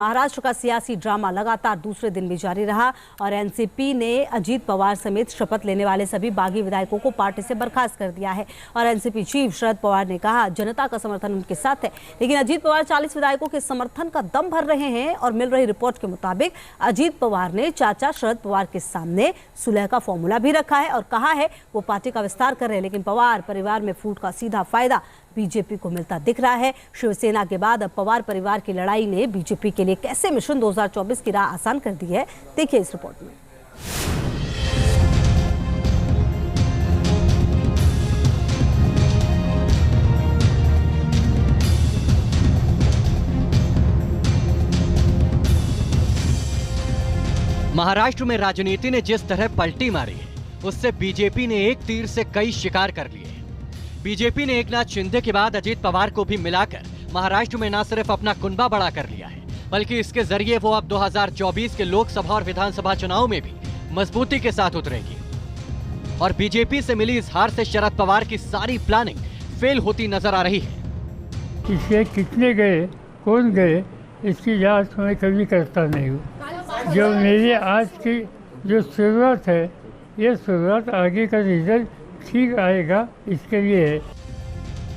महाराष्ट्र का सियासी ड्रामा लगातार दूसरे दिन भी जारी रहा और एनसीपी ने अजीत पवार समेत शपथ लेने वाले सभी बागी विधायकों को पार्टी से बर्खास्त कर दिया है। और एनसीपी चीफ शरद पवार ने कहा जनता का समर्थन उनके साथ है, लेकिन अजीत पवार 40 विधायकों के समर्थन का दम भर रहे हैं। और मिल रही रिपोर्ट के मुताबिक अजीत पवार ने चाचा शरद पवार के सामने सुलह का फॉर्मूला भी रखा है और कहा है वो पार्टी का विस्तार कर रहे हैं, लेकिन पवार परिवार में फूट का सीधा फायदा बीजेपी को मिलता दिख रहा है। शिवसेना के बाद अब पवार परिवार की लड़ाई ने बीजेपी के लिए कैसे मिशन 2024 की राह आसान कर दी है, देखिए इस रिपोर्ट में। महाराष्ट्र में राजनीति ने जिस तरह पलटी मारी है, उससे बीजेपी ने एक तीर से कई शिकार कर लिए हैं। बीजेपी ने एकनाथ शिंदे के बाद अजीत पवार को भी मिलाकर महाराष्ट्र में न सिर्फ अपना कुनबा बड़ा कर लिया है, बल्कि इसके जरिए वो अब 2024 के लोकसभा और विधानसभा चुनाव में भी मजबूती के साथ उतरेगी। और बीजेपी से मिली इस हार से शरद पवार की सारी प्लानिंग फेल होती नजर आ रही है। इसके कितने गए, कौन गए, इसकी जांच मैं कभी करता नहीं हूँ। जो मेरी आज की जो शुरुआत है, ये शुरुआत आगे का रिजल्ट ठीक आएगा, इसके लिए है।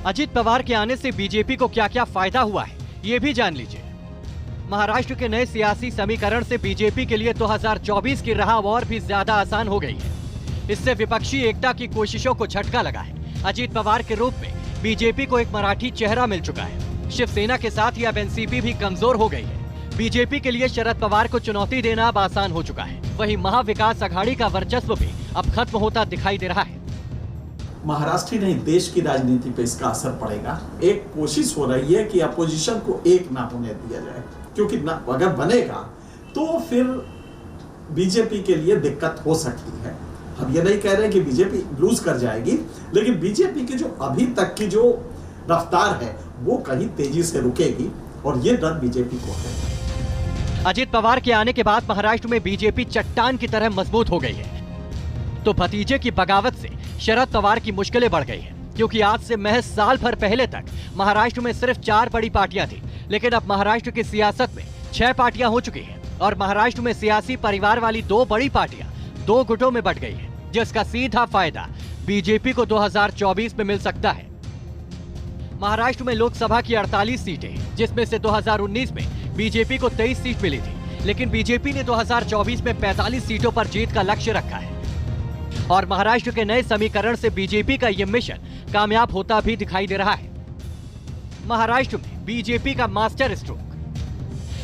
अजीत पवार के आने से बीजेपी को क्या क्या फायदा हुआ है, ये भी जान लीजिए। महाराष्ट्र के नए सियासी समीकरण से बीजेपी के लिए 2024 की राह और भी ज्यादा आसान हो गई है। इससे विपक्षी एकता की कोशिशों को झटका लगा है। अजीत पवार के रूप में बीजेपी को एक मराठी चेहरा मिल चुका है। शिवसेना के साथ ही अब एनसीपी भी कमजोर हो गई है। बीजेपी के लिए शरद पवार को चुनौती देना अब आसान हो चुका है। वहीं महाविकास अघाड़ी का वर्चस्व भी अब खत्म होता दिखाई दे रहा है। महाराष्ट्र ही नहीं, देश की राजनीति पे इसका असर पड़ेगा। एक कोशिश हो रही है कि अपोजिशन को एक ना होने दिया जाए, क्योंकि ना अगर बनेगा तो फिर बीजेपी के लिए दिक्कत हो सकती है। हम ये नहीं कह रहे कि बीजेपी लूज कर जाएगी, लेकिन बीजेपी की जो अभी तक की जो रफ्तार है वो कहीं तेजी से रुकेगी और ये डर बीजेपी को है। अजीत पवार के आने के बाद महाराष्ट्र में बीजेपी चट्टान की तरह मजबूत हो गई है, तो भतीजे की बगावत से शरद पवार की मुश्किलें बढ़ गई हैं, क्योंकि आज से महज साल भर पहले तक महाराष्ट्र में सिर्फ 4 बड़ी पार्टियां थी, लेकिन अब महाराष्ट्र की सियासत में 6 पार्टियां हो चुकी हैं और महाराष्ट्र में सियासी परिवार वाली 2 बड़ी पार्टियां 2 गुटों में बट गई हैं, जिसका सीधा फायदा बीजेपी को 2024 में मिल सकता है। महाराष्ट्र में लोकसभा की 48 सीटें, जिसमें से 2019 में बीजेपी को 23 सीट मिली थी, लेकिन बीजेपी ने 2024 में 45 सीटों पर जीत का लक्ष्य रखा है। और महाराष्ट्र के नए समीकरण से बीजेपी का यह मिशन कामयाब होता भी दिखाई दे रहा है। महाराष्ट्र में बीजेपी का मास्टर स्ट्रोक।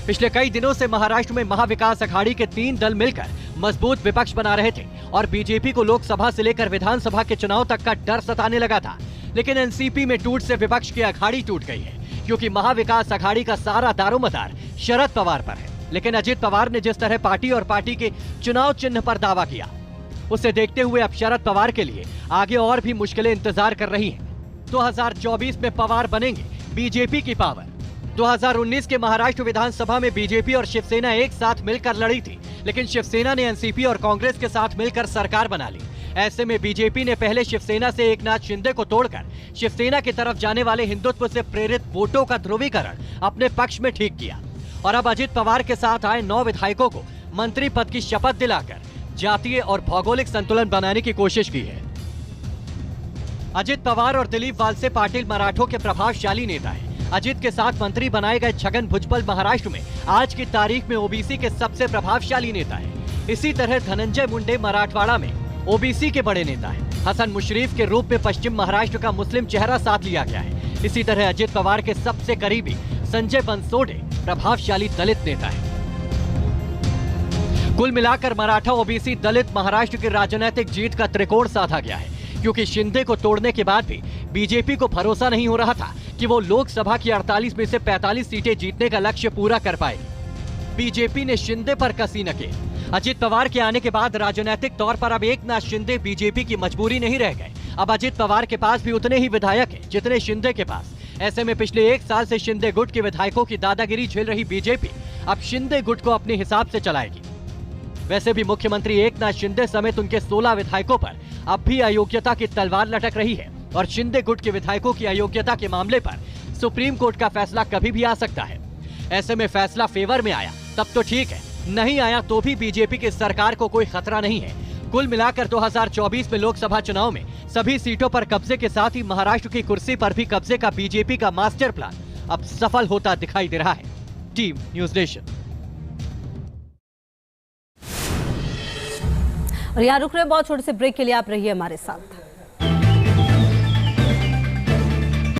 पिछले कई दिनों से महाराष्ट्र में महाविकास अघाड़ी के 3 दल मिलकर मजबूत विपक्ष बना रहे थे और बीजेपी को लोकसभा से लेकर विधानसभा के चुनाव तक का डर सताने लगा था। लेकिन एनसीपी में टूट से विपक्ष की अघाड़ी टूट गई है, क्योंकि महाविकास अघाड़ी का सारा दारोमदार शरद पवार पर है। लेकिन अजीत पवार ने जिस तरह पार्टी और पार्टी के चुनाव चिन्ह पर दावा किया, उसे देखते हुए अब शरद पवार के लिए आगे और भी मुश्किलें इंतजार कर रही हैं। 2024 में पवार बनेंगे बीजेपी की पावर। 2019 के महाराष्ट्र विधानसभा में बीजेपी और शिवसेना एक साथ मिलकर लड़ी थी, लेकिन शिवसेना ने एनसीपी और कांग्रेस के साथ मिलकर सरकार बना ली। ऐसे में बीजेपी ने पहले शिवसेना से एकनाथ शिंदे को तोड़कर शिवसेना की तरफ जाने वाले हिंदुत्व से प्रेरित वोटों का ध्रुवीकरण अपने पक्ष में ठीक किया और अब अजीत पवार के साथ आए 9 विधायकों को मंत्री पद की शपथ दिलाकर जातीय और भौगोलिक संतुलन बनाने की कोशिश की है। अजित पवार और दिलीप वालसे पाटिल मराठों के प्रभावशाली नेता हैं। अजित के साथ मंत्री बनाए गए छगन भुजबल महाराष्ट्र में आज की तारीख में ओबीसी के सबसे प्रभावशाली नेता हैं। इसी तरह धनंजय मुंडे मराठवाड़ा में ओबीसी के बड़े नेता हैं। हसन मुशरीफ के रूप में पश्चिम महाराष्ट्र का मुस्लिम चेहरा साथ लिया गया है। इसी तरह अजित पवार के सबसे करीबी संजय बनसोडे प्रभावशाली दलित नेता है। कुल मिलाकर मराठा ओबीसी दलित महाराष्ट्र की राजनीतिक जीत का त्रिकोण साधा गया है, क्योंकि शिंदे को तोड़ने के बाद भी बीजेपी को भरोसा नहीं हो रहा था कि वो लोकसभा की 48 में से 45 सीटें जीतने का लक्ष्य पूरा कर पाएगी। बीजेपी ने शिंदे पर कसी नकेल। अजीत पवार के आने के बाद राजनीतिक तौर पर अब एकनाथ शिंदे बीजेपी की मजबूरी नहीं रह गए। अब अजीत पवार के पास भी उतने ही विधायक हैं जितने शिंदे के पास। ऐसे में पिछले 1 साल से शिंदे गुट के विधायकों की दादागिरी झेल रही बीजेपी अब शिंदे गुट को अपने हिसाब से चलाएगी। वैसे भी मुख्यमंत्री एकनाथ शिंदे समेत उनके 16 विधायकों पर अब भी अयोग्यता की तलवार लटक रही है और शिंदे गुट के विधायकों की अयोग्यता के मामले पर सुप्रीम कोर्ट का फैसला कभी भी आ सकता है। ऐसे में फैसला फेवर में आया तब तो ठीक है, नहीं आया तो भी बीजेपी की सरकार को कोई खतरा नहीं है। कुल मिलाकर 2024 में लोकसभा चुनाव में सभी सीटों पर कब्जे के साथ ही महाराष्ट्र की कुर्सी पर भी कब्जे का बीजेपी का मास्टर प्लान अब सफल होता दिखाई दे रहा है। Team news nation. और यहाँ रुक रहे बहुत छोटे से ब्रेक के लिए, आप रहिए हमारे साथ।